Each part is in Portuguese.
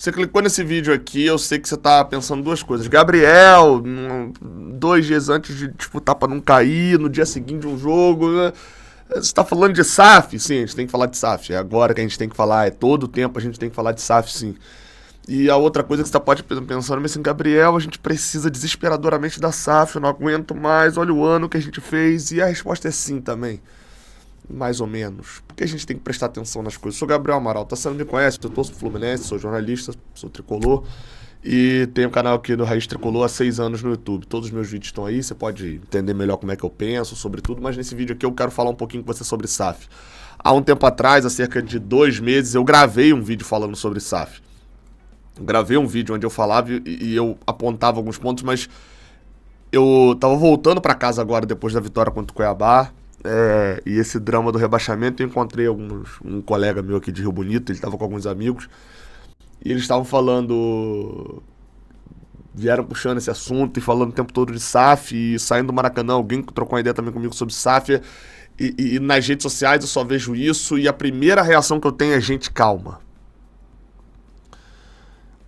Você clicou nesse vídeo aqui, eu sei que você tá pensando duas coisas. Gabriel, 2 dias antes de disputar pra não cair, no dia seguinte de um jogo, né? Você tá falando de SAF? Sim, a gente tem que falar de SAF. É agora que a gente tem que falar, é todo o tempo a gente tem que falar de SAF, sim. E a outra coisa que você pode pensando assim, Gabriel, a gente precisa desesperadoramente da SAF, eu não aguento mais, olha o ano que a gente fez. E a resposta é sim também. Mais ou menos. Porque a gente tem que prestar atenção nas coisas. Eu sou Gabriel Amaral, você não me conhece, eu torço pro Fluminense, sou jornalista, sou tricolor. E tenho um canal aqui do Raiz Tricolor há 6 anos no YouTube. Todos os meus vídeos estão aí, você pode entender melhor como é que eu penso sobre tudo, mas nesse vídeo aqui eu quero falar um pouquinho com você sobre SAF. Há um tempo atrás, há cerca de 2 meses, eu gravei um vídeo falando sobre SAF. Eu gravei um vídeo onde eu falava e eu apontava alguns pontos, mas eu tava voltando pra casa agora depois da vitória contra o Cuiabá. E esse drama do rebaixamento, eu encontrei um colega meu aqui de Rio Bonito, ele estava com alguns amigos, e eles estavam falando, vieram puxando esse assunto e falando o tempo todo de SAF, e saindo do Maracanã, alguém trocou uma ideia também comigo sobre SAF, e nas redes sociais eu só vejo isso, e a primeira reação que eu tenho é: gente, calma.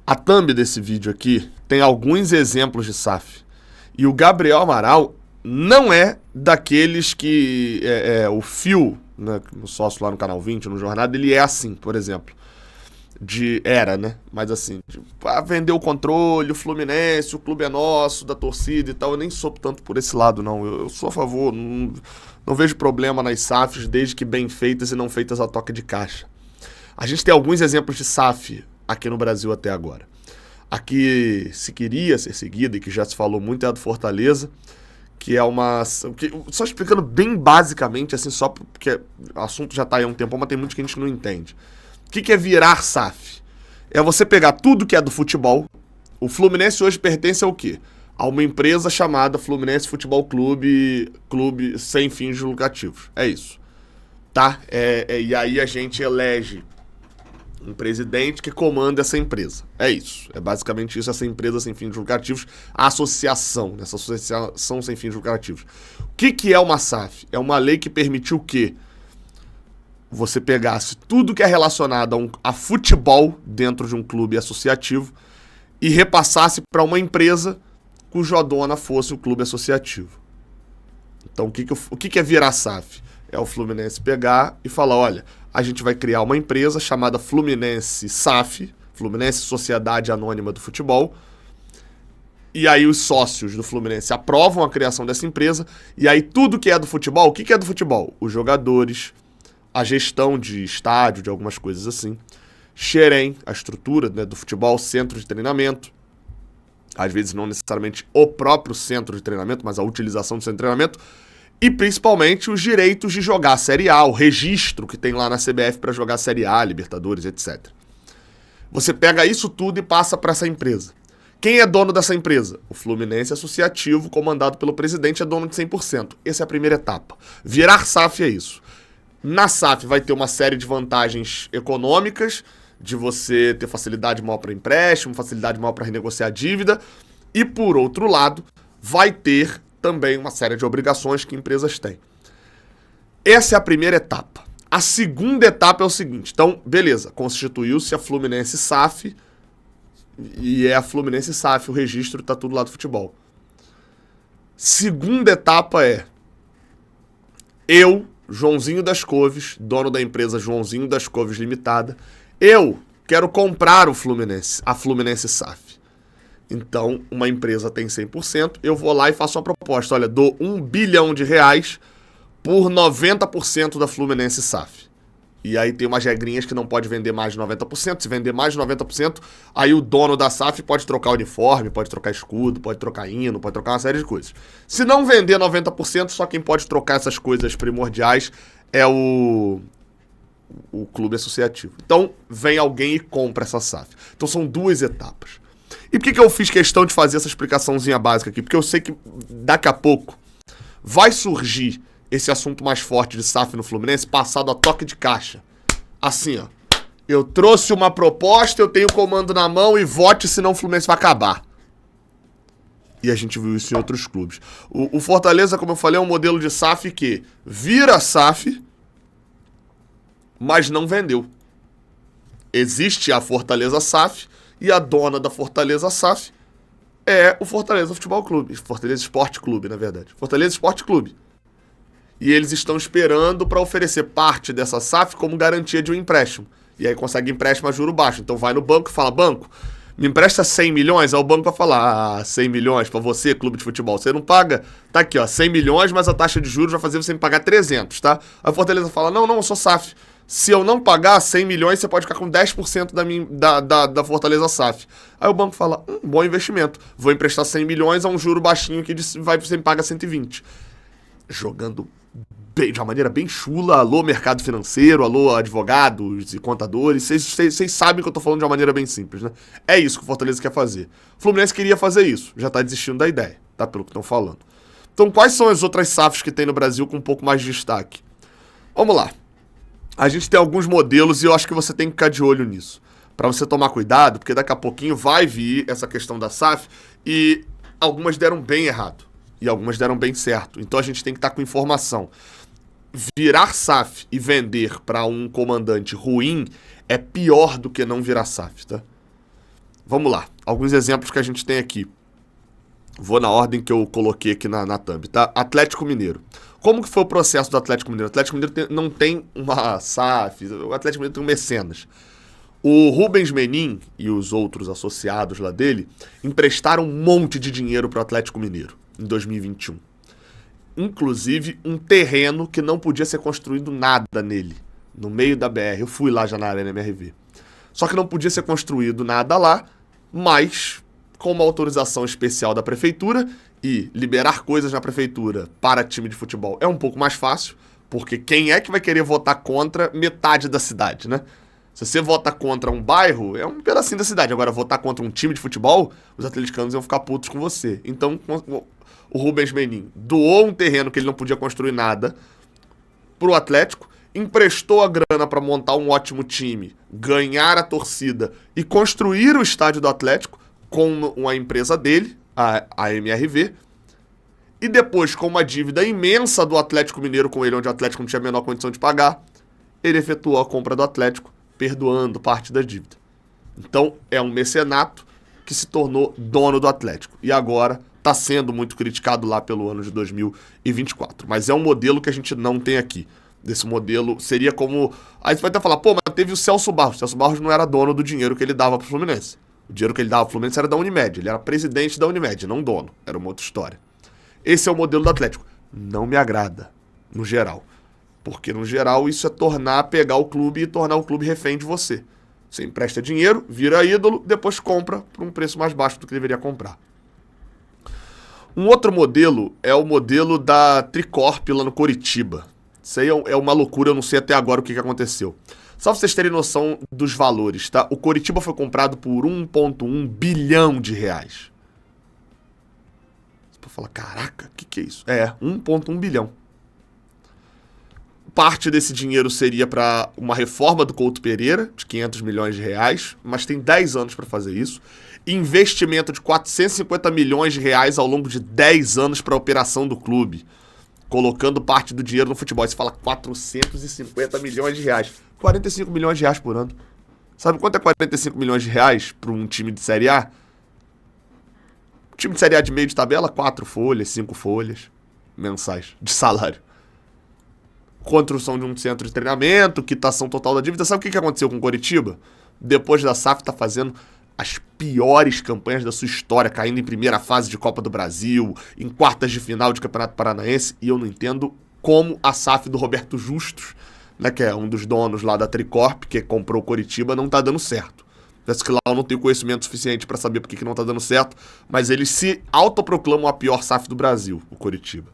A thumb desse vídeo aqui tem alguns exemplos de SAF, e o Gabriel Amaral não é daqueles que o Fio, né, o sócio lá no Canal 20, no Jornada, ele é assim, por exemplo. Era, né? Mas assim, vender o controle, o Fluminense, o clube é nosso, da torcida e tal. Eu nem sou tanto por esse lado, não. Eu sou a favor, não vejo problema nas SAFs, desde que bem feitas e não feitas a toque de caixa. A gente tem alguns exemplos de SAF aqui no Brasil até agora. Aqui se queria ser seguida e que já se falou muito é a do Fortaleza, que é uma... Só explicando bem basicamente, assim, só porque o assunto já tá aí há um tempo, mas tem muita gente que não entende. O que é virar SAF? É você pegar tudo que é do futebol. O Fluminense hoje pertence ao quê? A uma empresa chamada Fluminense Futebol Clube, clube sem fins lucrativos. É isso. Tá? E aí a gente elege um presidente que comanda essa empresa. É isso. É basicamente isso, essa empresa sem fins lucrativos, a associação, essa associação sem fins lucrativos. O que é uma SAF? É uma lei que permitiu que você pegasse tudo que é relacionado a futebol dentro de um clube associativo e repassasse para uma empresa cuja dona fosse o clube associativo. Então, o que é virar SAF? É o Fluminense pegar e falar: olha, a gente vai criar uma empresa chamada Fluminense SAF, Fluminense Sociedade Anônima do Futebol, e aí os sócios do Fluminense aprovam a criação dessa empresa, e aí tudo que é do futebol, o que é do futebol? Os jogadores, a gestão de estádio, de algumas coisas assim, xerém, a estrutura, né, do futebol, centro de treinamento, às vezes não necessariamente o próprio centro de treinamento, mas a utilização do centro de treinamento, e principalmente os direitos de jogar a Série A, o registro que tem lá na CBF para jogar a Série A, Libertadores, etc. Você pega isso tudo e passa para essa empresa. Quem é dono dessa empresa? O Fluminense Associativo, comandado pelo presidente, é dono de 100%. Essa é a primeira etapa. Virar SAF é isso. Na SAF vai ter uma série de vantagens econômicas, de você ter facilidade maior para empréstimo, facilidade maior para renegociar a dívida, e por outro lado, vai ter também uma série de obrigações que empresas têm. Essa é a primeira etapa. A segunda etapa é o seguinte: então, beleza, constituiu-se a Fluminense SAF, e é a Fluminense SAF, o registro tá tudo lá do futebol. Segunda etapa é: eu, Joãozinho das Couves, dono da empresa Joãozinho das Couves Limitada, eu quero comprar o Fluminense, a Fluminense SAF. Então, uma empresa tem 100%, eu vou lá e faço uma proposta. Olha, dou R$1 bilhão por 90% da Fluminense SAF. E aí tem umas regrinhas que não pode vender mais de 90%. Se vender mais de 90%, aí o dono da SAF pode trocar uniforme, pode trocar escudo, pode trocar hino, pode trocar uma série de coisas. Se não vender 90%, só quem pode trocar essas coisas primordiais é o clube associativo. Então, vem alguém e compra essa SAF. Então, são 2 etapas. E por que eu fiz questão de fazer essa explicaçãozinha básica aqui? Porque eu sei que daqui a pouco vai surgir esse assunto mais forte de SAF no Fluminense passado a toque de caixa. Assim, ó. Eu trouxe uma proposta, eu tenho o comando na mão e vote, senão o Fluminense vai acabar. E a gente viu isso em outros clubes. O Fortaleza, como eu falei, é um modelo de SAF que vira SAF, mas não vendeu. Existe a Fortaleza SAF, E a dona da Fortaleza SAF é o Fortaleza Futebol Clube. Fortaleza Esporte Clube, na verdade. Fortaleza Esporte Clube. E eles estão esperando para oferecer parte dessa SAF como garantia de um empréstimo. E aí consegue empréstimo a juro baixo. Então vai no banco e fala, banco, me empresta 100 milhões? Aí o banco vai falar, 100 milhões para você, clube de futebol. Você não paga? Tá aqui, ó, 100 milhões, mas a taxa de juros vai fazer você me pagar 300, tá? Aí a Fortaleza fala, não, eu sou SAF. Se eu não pagar 100 milhões, você pode ficar com 10% da Fortaleza SAF. Aí o banco fala, bom investimento. Vou emprestar 100 milhões a um juro baixinho que você me paga 120. Jogando de uma maneira bem chula. Alô, mercado financeiro, alô, advogados e contadores. Vocês sabem que eu tô falando de uma maneira bem simples, né? É isso que o Fortaleza quer fazer. O Fluminense queria fazer isso. Já tá desistindo da ideia, tá? Pelo que estão falando. Então, quais são as outras SAFs que tem no Brasil com um pouco mais de destaque? Vamos lá. A gente tem alguns modelos e eu acho que você tem que ficar de olho nisso. Pra você tomar cuidado, porque daqui a pouquinho vai vir essa questão da SAF e algumas deram bem errado. E algumas deram bem certo. Então a gente tem que estar com informação. Virar SAF e vender para um comandante ruim é pior do que não virar SAF, tá? Vamos lá. Alguns exemplos que a gente tem aqui. Vou na ordem que eu coloquei aqui na thumb, tá? Atlético Mineiro. Como que foi o processo do Atlético Mineiro? O Atlético Mineiro não tem uma SAF, o Atlético Mineiro tem um mecenas. O Rubens Menin e os outros associados lá dele emprestaram um monte de dinheiro para o Atlético Mineiro em 2021. Inclusive um terreno que não podia ser construído nada nele, no meio da BR. Eu fui lá já na Arena MRV. Só que não podia ser construído nada lá, mas com uma autorização especial da prefeitura, e liberar coisas na prefeitura para time de futebol é um pouco mais fácil, porque quem é que vai querer votar contra metade da cidade, né? Se você vota contra um bairro, é um pedacinho da cidade. Agora, votar contra um time de futebol, os atleticanos iam ficar putos com você. Então, o Rubens Menin doou um terreno que ele não podia construir nada pro Atlético, emprestou a grana para montar um ótimo time, ganhar a torcida e construir o estádio do Atlético com uma empresa dele, a MRV, e depois, com uma dívida imensa do Atlético Mineiro com ele, onde o Atlético não tinha a menor condição de pagar, ele efetuou a compra do Atlético, perdoando parte da dívida. Então, é um mecenato que se tornou dono do Atlético. E agora está sendo muito criticado lá pelo ano de 2024. Mas é um modelo que a gente não tem aqui. Desse modelo seria como... Aí você vai até falar, pô, mas teve o Celso Barros. O Celso Barros não era dono do dinheiro que ele dava pro Fluminense. O dinheiro que ele dava pro Fluminense era da Unimed. Ele era presidente da Unimed, não dono. Era uma outra história. Esse é o modelo do Atlético. Não me agrada, no geral. Porque, no geral, isso é pegar o clube e tornar o clube refém de você. Você empresta dinheiro, vira ídolo, depois compra por um preço mais baixo do que deveria comprar. Um outro modelo é o modelo da Tricorp lá no Coritiba. Isso aí é uma loucura, eu não sei até agora o que aconteceu. Só pra vocês terem noção dos valores, tá? O Coritiba foi comprado por 1,1 bilhão de reais. Você pode falar, caraca, o que é isso? 1,1 bilhão. Parte desse dinheiro seria para uma reforma do Couto Pereira, de 500 milhões de reais, mas tem 10 anos para fazer isso. Investimento de 450 milhões de reais ao longo de 10 anos para a operação do clube, colocando parte do dinheiro no futebol. Aí você fala 450 milhões de reais. 45 milhões de reais por ano. Sabe quanto é 45 milhões de reais para um time de Série A? Um time de Série A de meio de tabela, 4 folhas, 5 folhas mensais de salário. Construção de um centro de treinamento, quitação total da dívida. Sabe o que aconteceu com o Coritiba? Depois da SAF tá fazendo as piores campanhas da sua história, caindo em primeira fase de Copa do Brasil, em quartas de final de Campeonato Paranaense, e eu não entendo como a SAF do Roberto Justus, né, que é um dos donos lá da Tricorp, que comprou o Coritiba, não tá dando certo. Parece que lá eu não tenho conhecimento suficiente para saber por que não tá dando certo, mas eles se autoproclamam a pior SAF do Brasil, o Coritiba.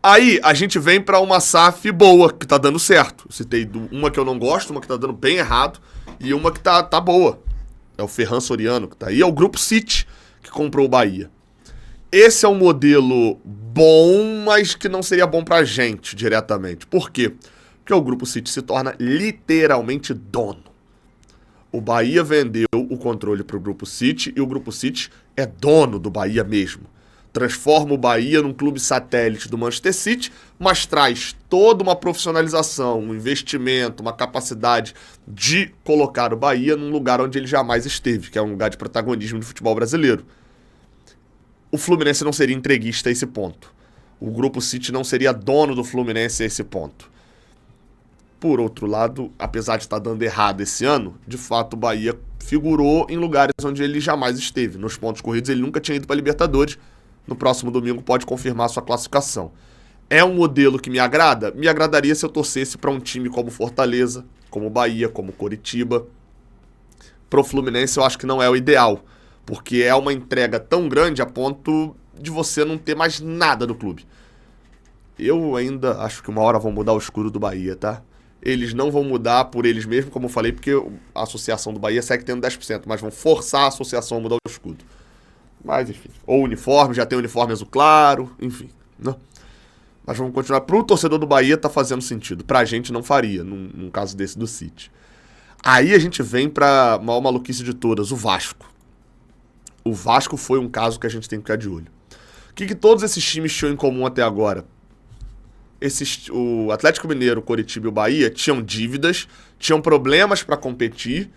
Aí a gente vem pra uma SAF boa, que tá dando certo. Eu citei uma que eu não gosto, uma que tá dando bem errado, e uma que tá boa. É o Ferran Soriano que tá aí, é o Grupo City que comprou o Bahia. Esse é um modelo bom, mas que não seria bom pra gente diretamente. Por quê? Porque o Grupo City se torna literalmente dono. O Bahia vendeu o controle pro Grupo City e o Grupo City é dono do Bahia mesmo. transforma o Bahia num clube satélite do Manchester City, mas traz toda uma profissionalização, um investimento, uma capacidade de colocar o Bahia num lugar onde ele jamais esteve, que é um lugar de protagonismo do futebol brasileiro. O Fluminense não seria entreguista a esse ponto. O Grupo City não seria dono do Fluminense a esse ponto. Por outro lado, apesar de estar dando errado esse ano, de fato o Bahia figurou em lugares onde ele jamais esteve. Nos pontos corridos ele nunca tinha ido para a Libertadores. No próximo domingo pode confirmar sua classificação. É um modelo que me agrada? Me agradaria se eu torcesse para um time como Fortaleza, como Bahia, como Coritiba. Pro Fluminense eu acho que não é o ideal, porque é uma entrega tão grande a ponto de você não ter mais nada do clube. Eu ainda acho que uma hora vão mudar o escudo do Bahia, tá? Eles não vão mudar por eles mesmos, como eu falei, porque a associação do Bahia segue tendo 10%, mas vão forçar a associação a mudar o escudo. Mas, enfim. Ou uniforme, já tem uniforme azul claro, enfim. Não. Mas vamos continuar. Pro torcedor do Bahia tá fazendo sentido. Pra gente não faria, num caso desse do City. Aí a gente vem pra maior maluquice de todas, o Vasco. O Vasco foi um caso que a gente tem que ficar de olho. O que todos esses times tinham em comum até agora? O Atlético Mineiro, o Coritiba e o Bahia tinham dívidas, tinham problemas para competir,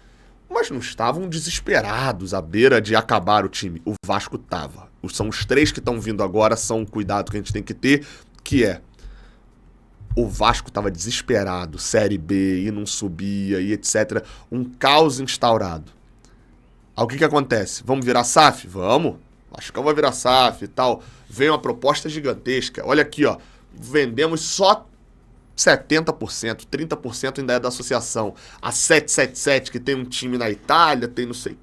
mas não estavam desesperados à beira de acabar o time. O Vasco tava. São os três que estão vindo agora, são um cuidado que a gente tem que ter, que é o Vasco estava desesperado, Série B, e não subia, e etc. Um caos instaurado. Aí o que acontece? Vamos virar SAF? Vamos. Acho que eu vou virar SAF e tal. Vem uma proposta gigantesca. Olha aqui, ó. Vendemos só 70%, 30% ainda é da associação. A 777, que tem um time na Itália, tem não sei o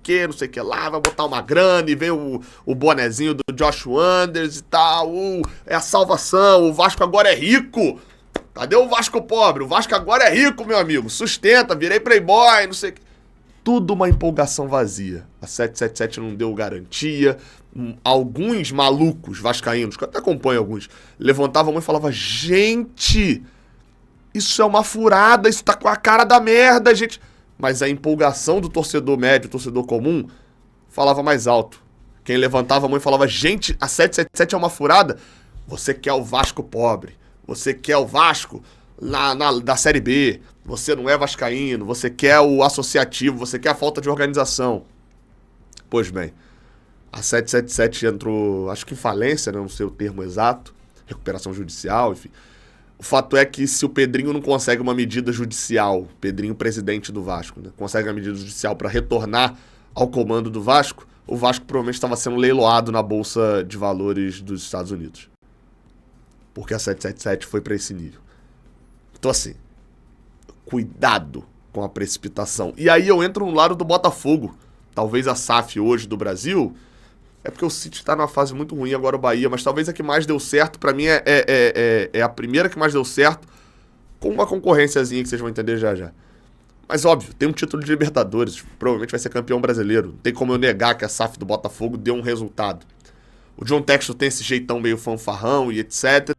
que lá, vai botar uma grana e vem o bonezinho do Josh Wonders e tal. É a salvação, o Vasco agora é rico. Cadê o Vasco pobre? O Vasco agora é rico, meu amigo. Sustenta, virei playboy, não sei o que. Tudo uma empolgação vazia. A 777 não deu garantia. Alguns malucos vascaínos, que eu até acompanho alguns, levantavam a mão e falavam: gente, isso é uma furada, isso tá com a cara da merda, gente. Mas a empolgação do torcedor médio, torcedor comum, falava mais alto. Quem levantava a mão e falava: gente, a 777 é uma furada, você quer o Vasco pobre, você quer o Vasco da Série B, você não é vascaíno, você quer o associativo, você quer a falta de organização. Pois bem, a 777 entrou, acho que em falência, né, não sei o termo exato, recuperação judicial, enfim. O fato é que se o Pedrinho não consegue uma medida judicial, Pedrinho, presidente do Vasco, né, consegue uma medida judicial para retornar ao comando do Vasco, o Vasco provavelmente estava sendo leiloado na Bolsa de Valores dos Estados Unidos. Porque a 777 foi para esse nível. Então, assim, cuidado com a precipitação. E aí eu entro no lado do Botafogo. Talvez a SAF hoje do Brasil, é porque o City está numa fase muito ruim, agora o Bahia, mas talvez a que mais deu certo, pra mim é a primeira que mais deu certo, com uma concorrênciazinha que vocês vão entender já já. Mas óbvio, tem um título de Libertadores, provavelmente vai ser campeão brasileiro, não tem como eu negar que a SAF do Botafogo deu um resultado. O John Textor tem esse jeitão meio fanfarrão e etc.,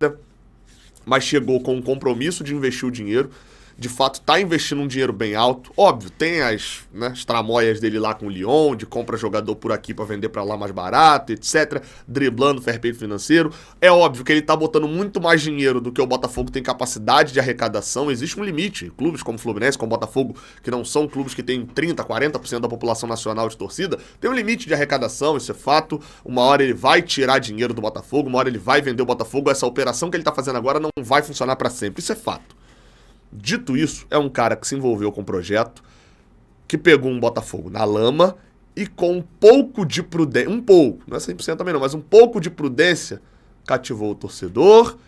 mas chegou com um compromisso de investir o dinheiro, de fato está investindo um dinheiro bem alto. Óbvio, tem as tramóias dele lá com o Lyon, de compra jogador por aqui para vender para lá mais barato, etc. Driblando o fair play financeiro. É óbvio que ele está botando muito mais dinheiro do que o Botafogo tem capacidade de arrecadação. Existe um limite. Clubes como Fluminense, como Botafogo, que não são clubes que têm 30%, 40% da população nacional de torcida, tem um limite de arrecadação, isso é fato. Uma hora ele vai tirar dinheiro do Botafogo, uma hora ele vai vender o Botafogo. Essa operação que ele está fazendo agora não vai funcionar para sempre, isso é fato. Dito isso, é um cara que se envolveu com o projeto, que pegou um Botafogo na lama e com um pouco de prudência, não é 100% também não, mas um pouco de prudência, cativou o torcedor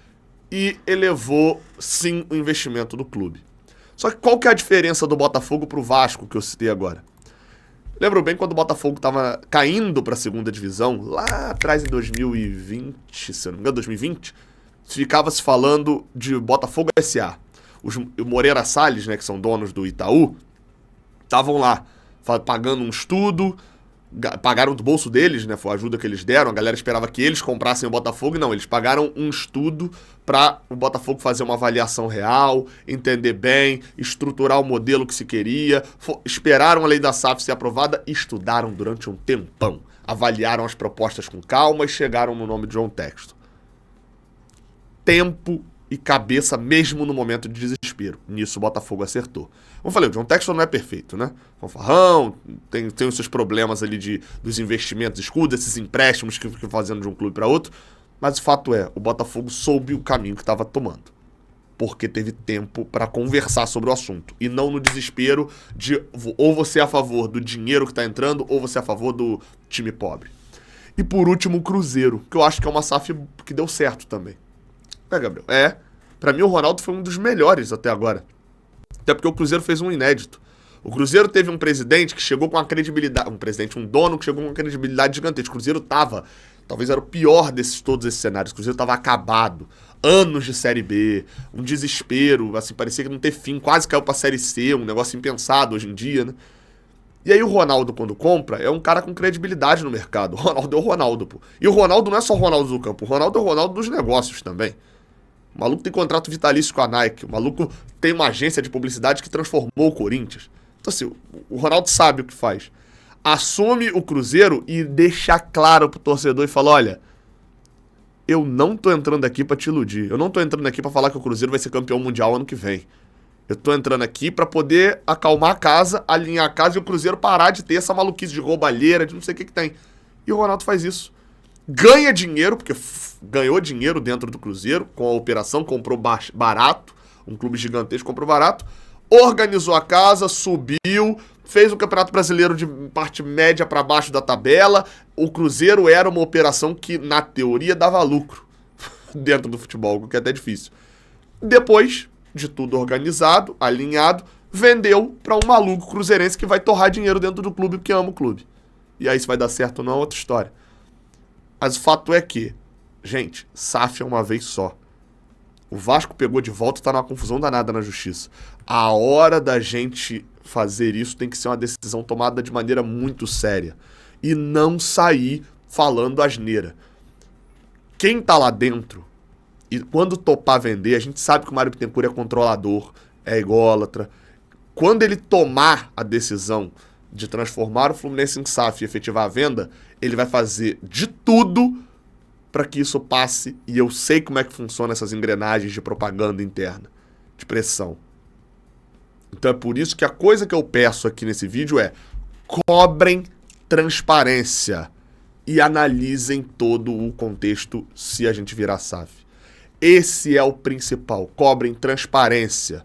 e elevou, sim, o investimento do clube. Só que qual que é a diferença do Botafogo pro Vasco, que eu citei agora? Lembro bem quando o Botafogo estava caindo para a segunda divisão, lá atrás em 2020, se eu não me engano, 2020, ficava se falando de Botafogo S.A., o Moreira Salles, né, que são donos do Itaú, estavam lá pagando um estudo, pagaram do bolso deles, né? Foi a ajuda que eles deram. A galera esperava que eles comprassem o Botafogo. Não, eles pagaram um estudo para o Botafogo fazer uma avaliação real, entender bem, estruturar o modelo que se queria. Esperaram a lei da SAF ser aprovada e estudaram durante um tempão. Avaliaram as propostas com calma e chegaram no nome de João Textor. Tempo e cabeça mesmo no momento de desespero. Nisso o Botafogo acertou. Como eu falei, o João Textor não é perfeito, né? Fanfarrão, tem os seus problemas ali dos investimentos escudos, esses empréstimos que ficam fazendo de um clube para outro. Mas o fato é, o Botafogo soube o caminho que estava tomando. Porque teve tempo para conversar sobre o assunto. E não no desespero de ou você é a favor do dinheiro que está entrando ou você é a favor do time pobre. E por último, o Cruzeiro, que eu acho que é uma SAF que deu certo também. Gabriel? Pra mim o Ronaldo foi um dos melhores até agora. Até porque o Cruzeiro fez um inédito. O Cruzeiro teve um presidente que chegou com uma credibilidade... Um dono que chegou com uma credibilidade gigantesca. O Cruzeiro talvez era o pior todos esses cenários. O Cruzeiro tava acabado. Anos de Série B. Um desespero, assim, parecia que não ter fim. Quase caiu pra Série C, um negócio impensado hoje em dia, né? E aí o Ronaldo, quando compra, é um cara com credibilidade no mercado. O Ronaldo é o Ronaldo, pô. E o Ronaldo não é só o Ronaldo do campo. O Ronaldo é o Ronaldo dos negócios também. O maluco tem contrato vitalício com a Nike. O maluco tem uma agência de publicidade que transformou o Corinthians. Então, assim, o Ronaldo sabe o que faz. Assume o Cruzeiro e deixa claro pro torcedor e fala, olha, eu não tô entrando aqui pra te iludir. Eu não tô entrando aqui pra falar que o Cruzeiro vai ser campeão mundial ano que vem. Eu tô entrando aqui pra poder acalmar a casa, alinhar a casa e o Cruzeiro parar de ter essa maluquice de roubalheira, de não sei o que tem. E o Ronaldo faz isso. Ganha dinheiro, porque ganhou dinheiro dentro do Cruzeiro com a operação, comprou barato, um clube gigantesco comprou barato, organizou a casa, subiu, fez o Campeonato Brasileiro de parte média para baixo da tabela. O Cruzeiro era uma operação que, na teoria, dava lucro dentro do futebol, o que é até difícil. Depois de tudo organizado, alinhado, vendeu para um maluco cruzeirense que vai torrar dinheiro dentro do clube porque ama o clube. E aí se vai dar certo ou não é outra história. Mas o fato é que, gente, SAF é uma vez só. O Vasco pegou de volta e tá numa confusão danada na justiça. A hora da gente fazer isso tem que ser uma decisão tomada de maneira muito séria. E não sair falando asneira. Quem tá lá dentro, e quando topar vender, a gente sabe que o Mário Bittencourt é controlador, é ególatra. Quando ele tomar a decisão de transformar o Fluminense em SAF e efetivar a venda, ele vai fazer de tudo para que isso passe, e eu sei como é que funcionam essas engrenagens de propaganda interna, de pressão. Então é por isso que a coisa que eu peço aqui nesse vídeo é: cobrem transparência e analisem todo o contexto se a gente virar SAF. Esse é o principal, cobrem transparência.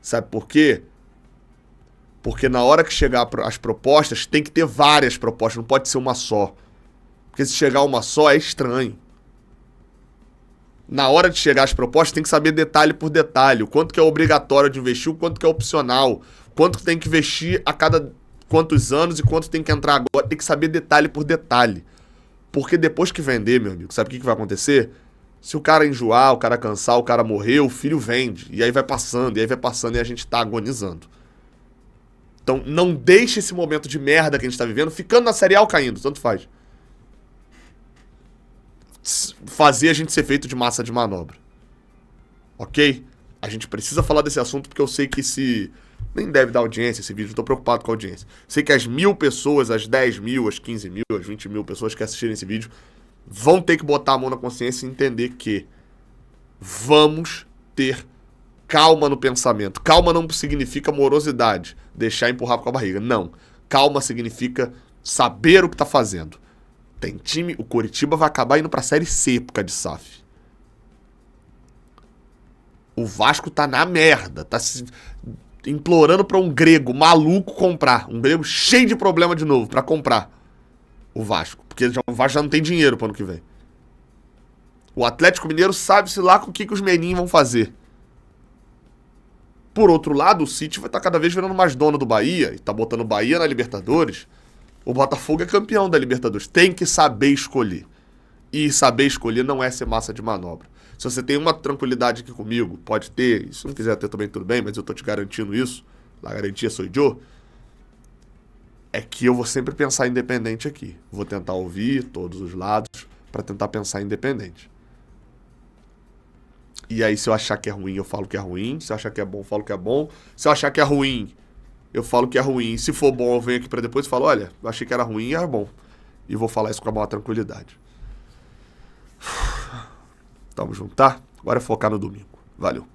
Sabe por quê? Porque na hora que chegar as propostas, tem que ter várias propostas, não pode ser uma só. Porque se chegar uma só, é estranho. Na hora de chegar as propostas, tem que saber detalhe por detalhe. O quanto que é obrigatório de investir, o quanto que é opcional. Quanto que tem que investir a cada quantos anos e quanto tem que entrar agora. Tem que saber detalhe por detalhe. Porque depois que vender, meu amigo, sabe o que vai acontecer? Se o cara enjoar, o cara cansar, o cara morrer, o filho vende. E aí vai passando, e a gente tá agonizando. Então, não deixe esse momento de merda que a gente tá vivendo ficando na Série A ou caindo, tanto faz. Fazer a gente ser feito de massa de manobra. Ok? A gente precisa falar desse assunto porque eu sei que nem deve dar audiência esse vídeo, eu tô preocupado com a audiência. Sei que as 1.000 pessoas, as 10 mil, as 15 mil, as 20 mil pessoas que assistirem esse vídeo vão ter que botar a mão na consciência e entender que vamos ter calma no pensamento. Calma não significa morosidade, deixar empurrar com a barriga. Não. Calma significa saber o que tá fazendo. Tem time, o Coritiba vai acabar indo pra Série C por causa de SAF. O Vasco tá na merda, tá se implorando pra um grego maluco comprar. Um grego cheio de problema de novo pra comprar o Vasco. Porque o Vasco já não tem dinheiro pro ano que vem. O Atlético Mineiro sabe-se lá com o que os meninhos vão fazer. Por outro lado, o City vai estar cada vez virando mais dono do Bahia e tá botando o Bahia na Libertadores. O Botafogo é campeão da Libertadores. Tem que saber escolher. E saber escolher não é ser massa de manobra. Se você tem uma tranquilidade aqui comigo, pode ter. E se não quiser ter também, tudo bem, mas eu tô te garantindo isso. A garantia sou eu. é que eu vou sempre pensar independente aqui. Vou tentar ouvir todos os lados para tentar pensar independente. E aí, se eu achar que é ruim, eu falo que é ruim. Se eu achar que é bom, eu falo que é bom. Se eu achar que é ruim, eu falo que é ruim. Se for bom, eu venho aqui para depois e falo, olha, eu achei que era ruim e era bom. E vou falar isso com a maior tranquilidade. Tamo junto, tá? Agora é focar no domingo. Valeu.